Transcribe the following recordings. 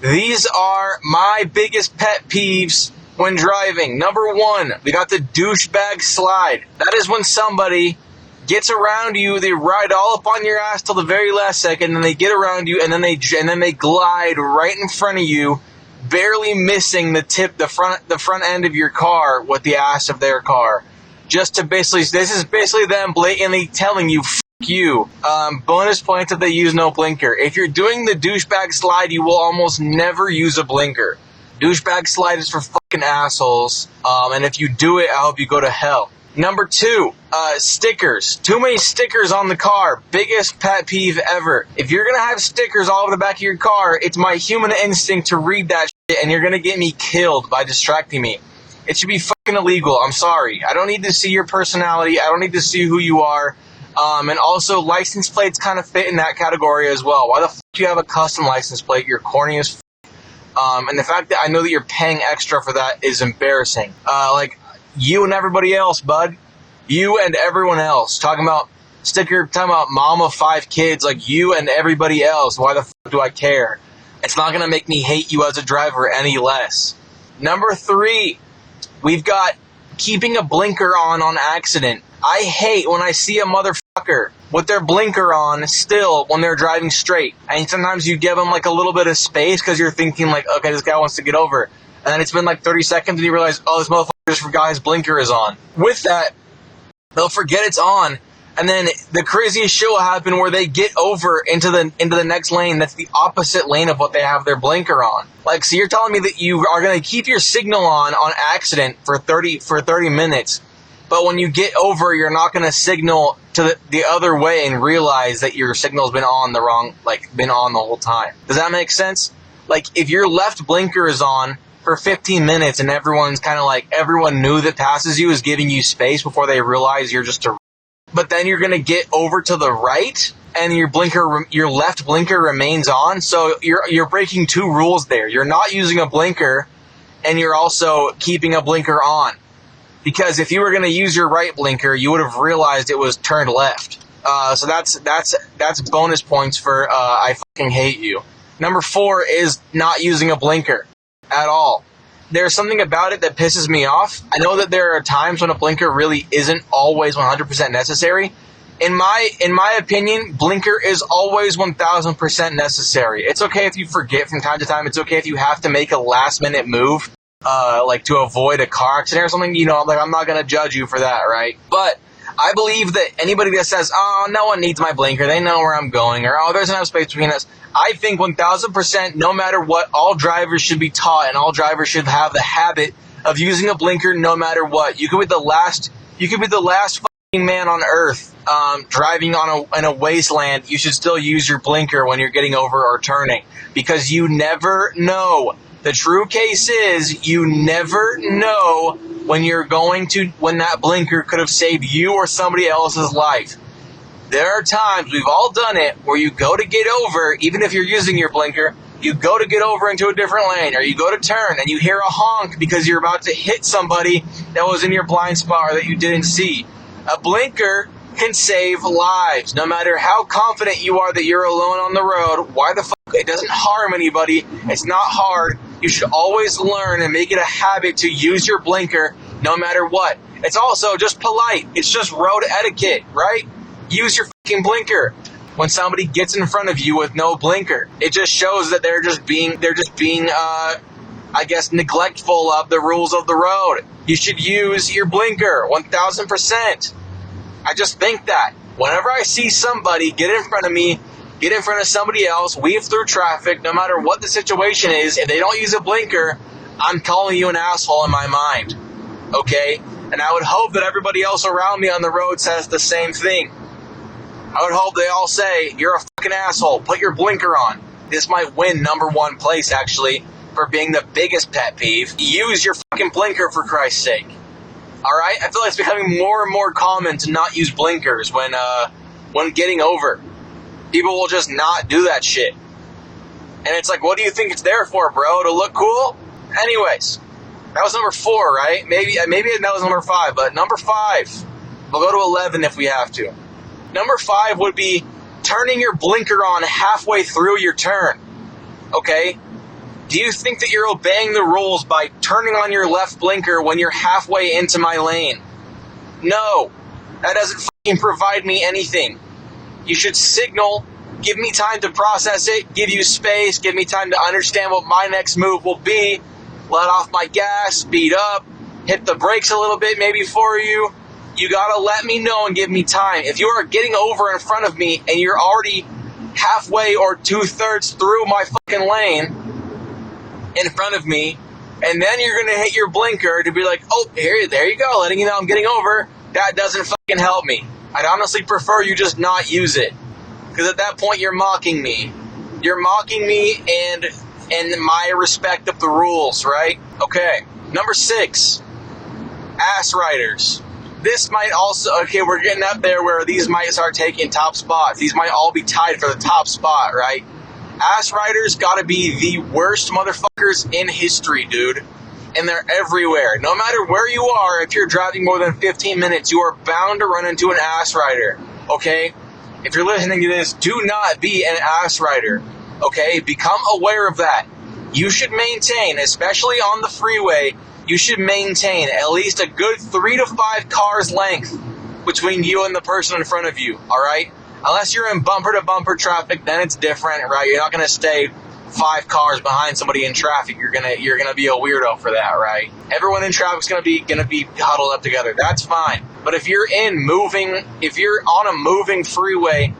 These are my biggest pet peeves when driving. Number one, we got the douchebag slide. That is when somebody gets around you, they ride all up on your ass till the very last second, and they get around you, and then they glide right in front of you, barely missing the front end of your car with the ass of their car. Just to this is basically them blatantly telling you, F you. Bonus points if they use no blinker. If you're doing the douchebag slide, you will almost never use a blinker. Douchebag slide is for fucking assholes, and if you do it, I hope you go to hell. Number two, stickers. Too many stickers on the car. Biggest pet peeve ever. If you're gonna have stickers all over the back of your car, it's my human instinct to read that shit, and you're gonna get me killed by distracting me. It should be fucking illegal. I'm sorry. I don't need to see your personality. I don't need to see who you are. And also, license plates kind of fit in that category as well. Why the fuck do you have a custom license plate? You're corny as fuck. And the fact that I know that you're paying extra for that is embarrassing. Like, you and everybody else, bud. You and everyone else. Talking about mom of 5 kids, like you and everybody else. Why the fuck do I care? It's not going to make me hate you as a driver any less. Number 3, we've got keeping a blinker on accident. I hate when I see a motherfucker with their blinker on still when they're driving straight. And sometimes you give them like a little bit of space because you're thinking like, okay, this guy wants to get over. And then it's been like 30 seconds and you realize, oh, this motherfucker just forgot his blinker is on. With that, they'll forget it's on. And then the craziest shit will happen where they get over into the next lane that's the opposite lane of what they have their blinker on. Like, so you're telling me that you are going to keep your signal on accident for 30 minutes, but when you get over, you're not going to signal to the other way and realize that your signal's been on been on the whole time. Does that make sense? Like, if your left blinker is on for 15 minutes and everyone's kind of like, everyone new that passes you is giving you space before they realize you're just a... But then you're going to get over to the right and your left blinker remains on. So you're breaking 2 rules there. You're not using a blinker and you're also keeping a blinker on. Because if you were going to use your right blinker, you would have realized it was turned left. So that's bonus points for I fucking hate you. Number 4 is not using a blinker at all. There's something about it that pisses me off. I know that there are times when a blinker really isn't always 100% necessary. In my opinion, blinker is always 1000% necessary. It's okay if you forget from time to time. It's okay if you have to make a last minute move. Like to avoid a car accident or something, like I'm not going to judge you for that, right? But I believe that anybody that says, oh, no one needs my blinker, they know where I'm going, or oh, there's enough space between us, I think 1000%, no matter what, all drivers should be taught and all drivers should have the habit of using a blinker no matter what. You could be the last fucking man on earth driving in a wasteland. You should still use your blinker when you're getting over or turning, because you never know. The true case is you never know when that blinker could have saved you or somebody else's life. There are times, we've all done it, where you go to get over, even if you're using your blinker, you go to get over into a different lane, or you go to turn and you hear a honk because you're about to hit somebody that was in your blind spot or that you didn't see. A blinker can save lives. No matter how confident you are that you're alone on the road, why the fuck? It doesn't harm anybody. It's not hard. You should always learn and make it a habit to use your blinker no matter what. It's also just polite. It's just road etiquette, right? Use your fucking blinker when somebody gets in front of you with no blinker. It just shows that they're just being I guess, neglectful of the rules of the road. You should use your blinker 1000%. I just think that whenever I see somebody get in front of me, get in front of somebody else, weave through traffic, no matter what the situation is, if they don't use a blinker, I'm calling you an asshole in my mind. Okay? And I would hope that everybody else around me on the road says the same thing. I would hope they all say, you're a fucking asshole, put your blinker on. This might win number 1 place, actually, for being the biggest pet peeve. Use your fucking blinker, for Christ's sake. Alright? I feel like it's becoming more and more common to not use blinkers when getting over. People will just not do that shit. And it's like, what do you think it's there for, bro? To look cool? Anyways, that was number 4, right? Maybe that was number 5, but number 5. We'll go to 11 if we have to. Number 5 would be turning your blinker on halfway through your turn. Okay? Do you think that you're obeying the rules by turning on your left blinker when you're halfway into my lane? No, that doesn't fucking provide me anything. You should signal, give me time to process it, give you space, give me time to understand what my next move will be, let off my gas, speed up, hit the brakes a little bit maybe for you. You gotta let me know and give me time. If you are getting over in front of me and you're already halfway or 2/3 through my fucking lane in front of me, and then you're gonna hit your blinker to be like, oh, there you go, letting you know I'm getting over, that doesn't fucking help me. I'd honestly prefer you just not use it. Because at that point, you're mocking me. You're mocking me and my respect of the rules, right? Okay. Number 6, ass riders. This might also, okay, we're getting up there where these might start taking top spots. These might all be tied for the top spot, right? Ass riders gotta be the worst motherfuckers in history, dude. And they're everywhere. No matter where you are, if you're driving more than 15 minutes, you are bound to run into an ass rider, okay? If you're listening to this, do not be an ass rider, okay? Become aware of that. You should maintain, especially on the freeway, you should maintain at least a good 3 to 5 cars length between you and the person in front of you, all right? Unless you're in bumper-to-bumper traffic, then it's different, right? You're not going to stay 5 cars behind somebody in traffic. You're gonna be a weirdo for that, right? Everyone in traffic's gonna be huddled up together. That's fine. But if you're on a moving freeway,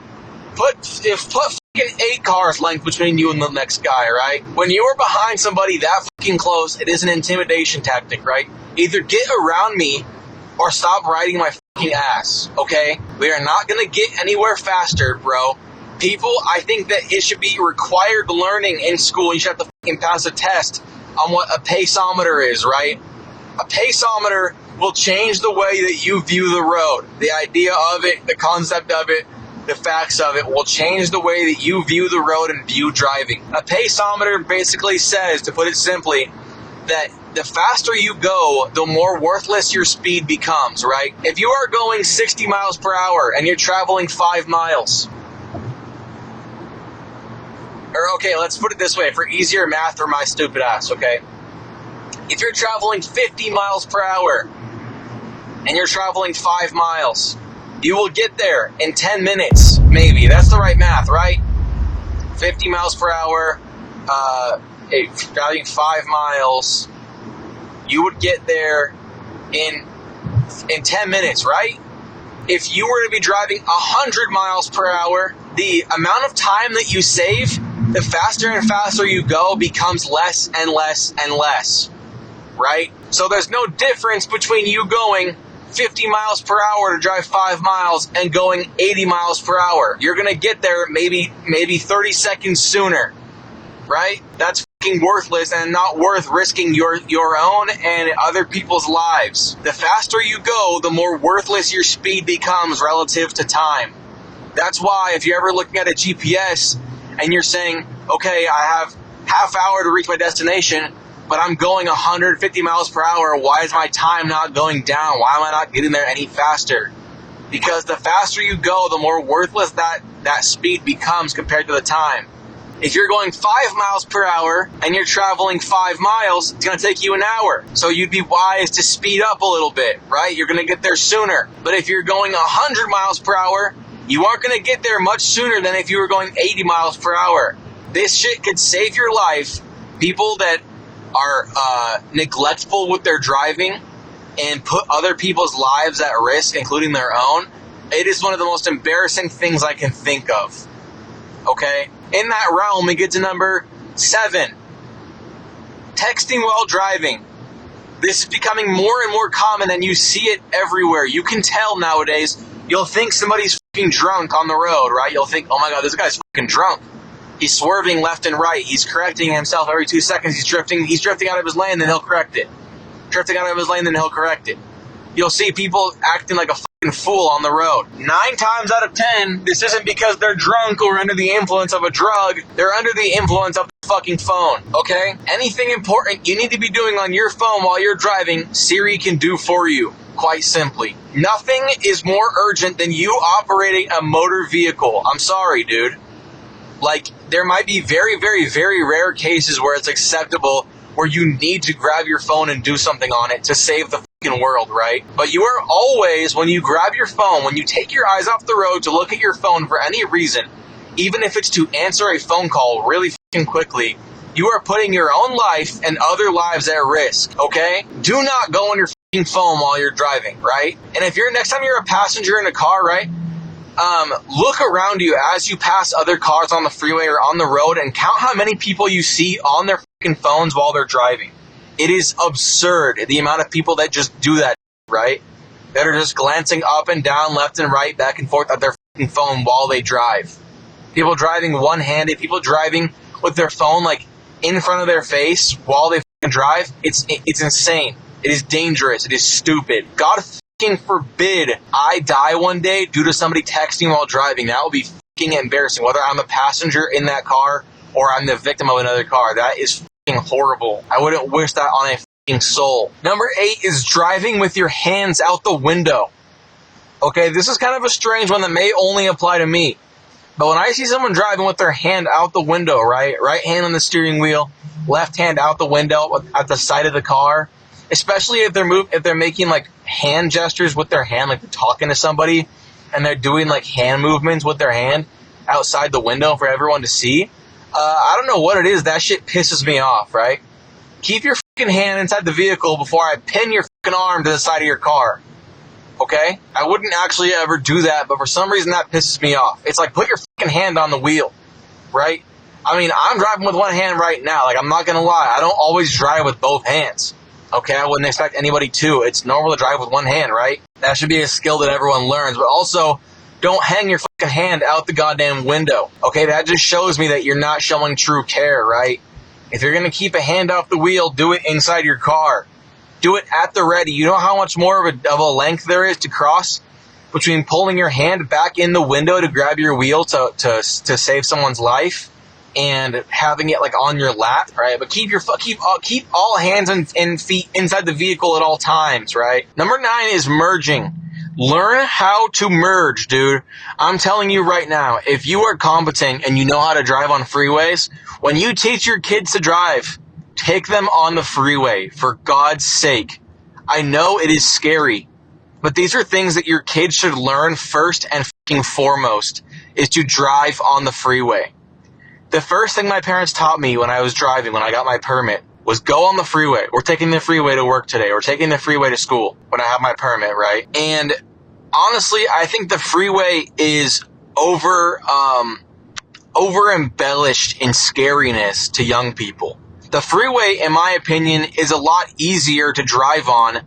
put fucking 8 cars length between you and the next guy, right? When you are behind somebody that fucking close, it is an intimidation tactic, right? Either get around me or stop riding my fucking ass, okay? We are not gonna get anywhere faster, bro. People, I think that it should be required learning in school. You should have to fucking pass a test on what a paceometer is, right? A paceometer will change the way that you view the road. The idea of it, the concept of it, the facts of it will change the way that you view the road and view driving. A paceometer basically says, to put it simply, that the faster you go, the more worthless your speed becomes, right? If you are going 60 miles per hour and you're traveling 5 miles, or okay, let's put it this way, for easier math for my stupid ass, okay? If you're traveling 50 miles per hour and you're traveling 5 miles, you will get there in 10 minutes, maybe. That's the right math, right? 50 miles per hour, traveling 5 miles, you would get there in 10 minutes, right? If you were to be driving 100 miles per hour, the amount of time that you save, the faster and faster you go, becomes less and less and less, right? So there's no difference between you going 50 miles per hour to drive 5 miles and going 80 miles per hour. You're going to get there maybe 30 seconds sooner, right? That's fucking worthless and not worth risking your own and other people's lives. The faster you go, the more worthless your speed becomes relative to time. That's why if you're ever looking at a GPS and you're saying, okay, I have half hour to reach my destination, but I'm going 150 miles per hour, why is my time not going down? Why am I not getting there any faster? Because the faster you go, the more worthless that speed becomes compared to the time. If you're going 5 miles per hour and you're traveling 5 miles, it's going to take you an hour. So you'd be wise to speed up a little bit, right? You're going to get there sooner. But if you're going 100 miles per hour, you aren't going to get there much sooner than if you were going 80 miles per hour. This shit could save your life. People that are neglectful with their driving and put other people's lives at risk, including their own, it is one of the most embarrassing things I can think of. Okay? In that realm, we get to number 7. Texting while driving. This is becoming more and more common, and you see it everywhere. You can tell nowadays. You'll think somebody's fucking drunk on the road, right? You'll think, oh my god, this guy's fucking drunk. He's swerving left and right. He's correcting himself every 2 seconds. He's drifting out of his lane, then he'll correct it. Drifting out of his lane, then he'll correct it. You'll see people acting like a fucking fool on the road. 9 times out of 10, this isn't because they're drunk or under the influence of a drug. They're under the influence of the fucking phone, okay? Anything important you need to be doing on your phone while you're driving, Siri can do for you, quite simply. Nothing is more urgent than you operating a motor vehicle. I'm sorry, dude. Like, there might be very, very, very rare cases where it's acceptable, where you need to grab your phone and do something on it to save the fucking world, right? But you are always, when you grab your phone, when you take your eyes off the road to look at your phone for any reason, even if it's to answer a phone call really fucking quickly, you are putting your own life and other lives at risk, okay? Do not go on your fucking phone while you're driving, right? And if you're, next time you're a passenger in a car, right? Look around you as you pass other cars on the freeway or on the road and count how many people you see on their fucking phones while they're driving. It is absurd, the amount of people that just do that, right? That are just glancing up and down, left and right, back and forth at their fucking phone while they drive. People driving one-handed, people driving with their phone like in front of their face while they fucking drive. It's insane. It is dangerous. It is stupid. God fucking forbid I die one day due to somebody texting while driving. That will be fucking embarrassing, whether I'm a passenger in that car or I'm the victim of another car. That is fucking horrible. I wouldn't wish that on a fucking soul. Number 8 is driving with your hands out the window. Okay, this is kind of a strange one that may only apply to me. But when I see someone driving with their hand out the window, right hand on the steering wheel, left hand out the window at the side of the car, especially if they're making like hand gestures with their hand, like they're talking to somebody, and they're doing like hand movements with their hand outside the window for everyone to see. I don't know what it is. That shit pisses me off, right? Keep your fucking hand inside the vehicle before I pin your fucking arm to the side of your car. Okay? I wouldn't actually ever do that, but for some reason that pisses me off. It's like, put your fucking hand on the wheel, right? I mean, I'm driving with one hand right now. Like, I'm not gonna lie. I don't always drive with both hands. Okay? I wouldn't expect anybody to. It's normal to drive with one hand, right? That should be a skill that everyone learns. But also, don't hang your fucking hand out the goddamn window. Okay? That just shows me that you're not showing true care, right? If you're gonna keep a hand off the wheel, do it inside your car. Do it at the ready. You know how much more of a length there is to cross between pulling your hand back in the window to grab your wheel to save someone's life and having it like on your lap, right? But keep all hands and feet inside the vehicle at all times, right? Number 9 is merging. Learn how to merge, dude. I'm telling you right now, if you are competent and you know how to drive on freeways, when you teach your kids to drive, take them on the freeway, for God's sake. I know it is scary, but these are things that your kids should learn first and fucking foremost, is to drive on the freeway. The first thing my parents taught me when I was driving, when I got my permit, was go on the freeway. We're taking the freeway to work today. We're taking the freeway to school when I have my permit, right? And honestly, I think the freeway is over embellished in scariness to young people. The freeway, in my opinion, is a lot easier to drive on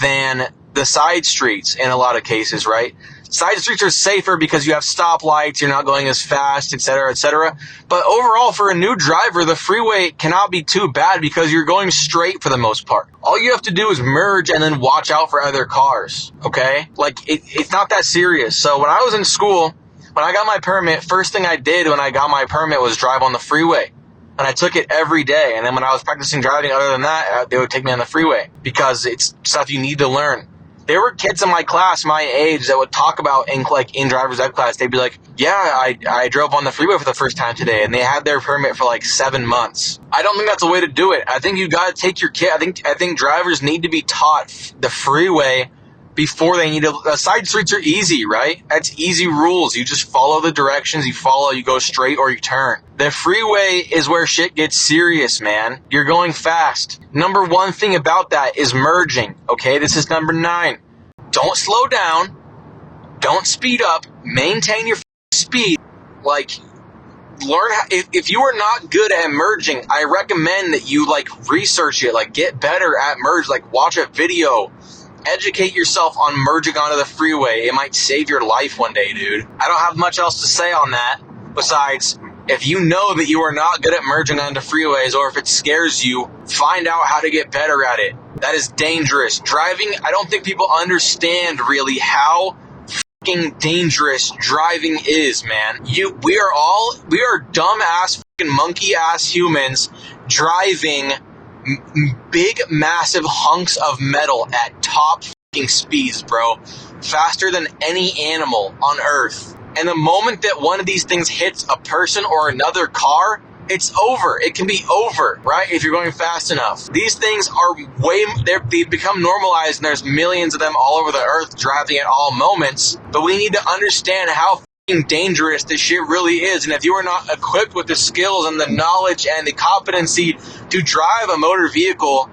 than the side streets in a lot of cases, right? Side streets are safer because you have stoplights, you're not going as fast, etc., etc. But overall, for a new driver, the freeway cannot be too bad because you're going straight for the most part. All you have to do is merge and then watch out for other cars, okay? Like, it's not that serious. So when I was in school, when I got my permit, first thing I did when I got my permit was drive on the freeway. And I took it every day. And then when I was practicing driving, other than that, they would take me on the freeway because it's stuff you need to learn. There were kids in my class, my age, that would talk about in driver's ed class. They'd be like, yeah, I drove on the freeway for the first time today. And they had their permit for like 7 months. I don't think that's the way to do it. I think you got to take your kid. I think drivers need to be taught the freeway before they need to. Side streets are easy, right? That's easy rules. You just follow the directions. You go straight or you turn. The freeway is where shit gets serious, man. You're going fast. Number 1 thing about that is merging. Okay, this is number 9. Don't slow down. Don't speed up. Maintain your speed. Like, learn how, if you are not good at merging, I recommend that you research it. Get better at merge. Watch a video. Educate yourself on merging onto the freeway. It might save your life one day, dude. I don't have much else to say on that besides, if you know that you are not good at merging onto freeways, or if it scares you, find out how to get better at it. That is dangerous. Driving, I don't think people understand really how fucking dangerous driving is, man. We are dumb-ass, fucking monkey-ass humans driving big, massive hunks of metal at top fucking speeds, bro. Faster than any animal on Earth. And the moment that one of these things hits a person or another car, it's over. It can be over, right? If you're going fast enough. These things are they've become normalized, and there's millions of them all over the earth driving at all moments. But we need to understand how dangerous this shit really is. And if you are not equipped with the skills and the knowledge and the competency to drive a motor vehicle,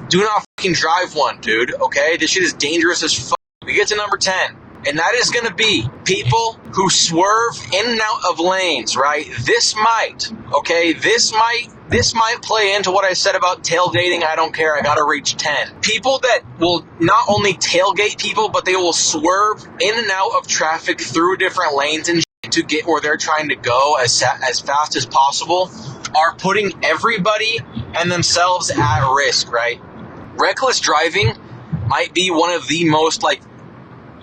do not fucking drive one, dude. Okay? This shit is dangerous as fuck. We get to number 10. And that is going to be people who swerve in and out of lanes, right? This might play into what I said about tailgating. I don't care. I got to reach 10. People that will not only tailgate people, but they will swerve in and out of traffic through different lanes and to get where they're trying to go as fast as possible are putting everybody and themselves at risk, right? Reckless driving might be one of the most,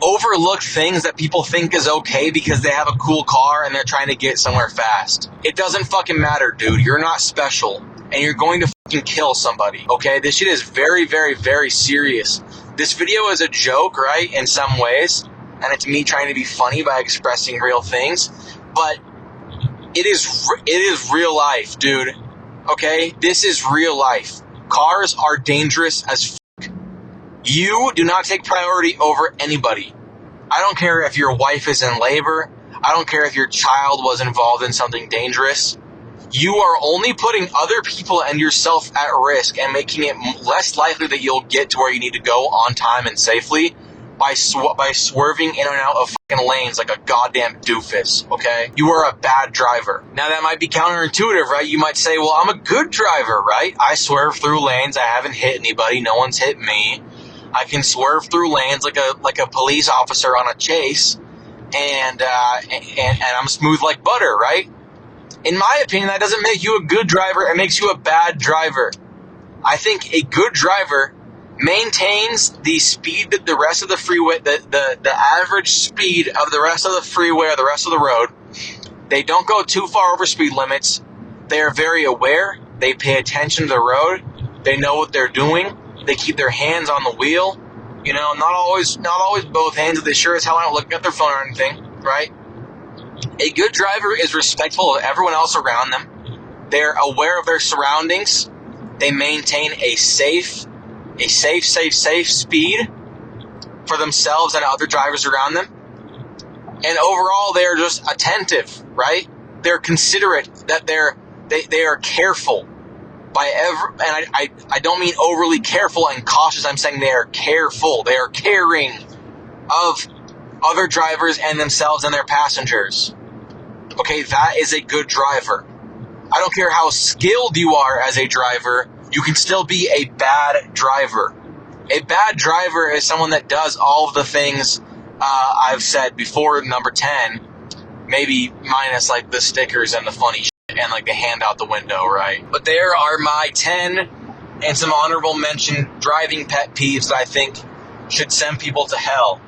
overlooked things that people think is okay because they have a cool car and they're trying to get somewhere fast. It doesn't fucking matter, dude. You're not special, and you're going to fucking kill somebody, okay? This shit is very, very, very serious. This video is a joke, right, in some ways, and it's me trying to be funny by expressing real things, but it is real life, dude, okay? This is real life. Cars are dangerous as You do not take priority over anybody. I don't care if your wife is in labor. I don't care if your child was involved in something dangerous. You are only putting other people and yourself at risk and making it less likely that you'll get to where you need to go on time and safely by swerving in and out of fucking lanes like a goddamn doofus, okay? You are a bad driver. Now, that might be counterintuitive, right? You might say, well, I'm a good driver, right? I swerve through lanes. I haven't hit anybody. No one's hit me. I can swerve through lanes like a police officer on a chase, and I'm smooth like butter, right? In my opinion, that doesn't make you a good driver. It makes you a bad driver. I think a good driver maintains the speed that the rest of the freeway, the average speed of the rest of the freeway or the rest of the road. They don't go too far over speed limits. They are very aware. They pay attention to the road. They know what they're doing. They keep their hands on the wheel, not always both hands. They sure as hell aren't looking at their phone or anything, right? A good driver is respectful of everyone else around them. They're aware of their surroundings. They maintain a safe speed for themselves and other drivers around them. And overall, they're just attentive, right? They're considerate, that they are careful. I don't mean overly careful and cautious. I'm saying they are careful. They are caring of other drivers and themselves and their passengers. Okay, that is a good driver. I don't care how skilled you are as a driver, you can still be a bad driver. A bad driver is someone that does all of the things I've said before, number 10, maybe minus the stickers and the funny shit and the hand out the window, right? But there are my 10 and some honorable mention driving pet peeves that I think should send people to hell.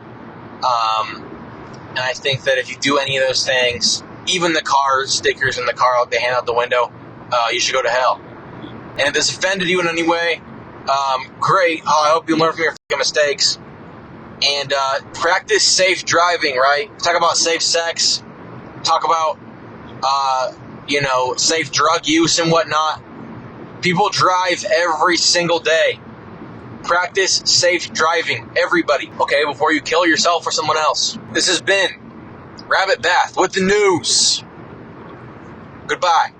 And I think that if you do any of those things, even the car stickers and the car out the hand out the window, you should go to hell. And if this offended you in any way, great. I hope you learn from your fucking mistakes. And practice safe driving, right? Talk about safe sex. Talk about, safe drug use and whatnot. People drive every single day. Practice safe driving, everybody, okay, before you kill yourself or someone else. This has been Rabbit Bath with the news. Goodbye.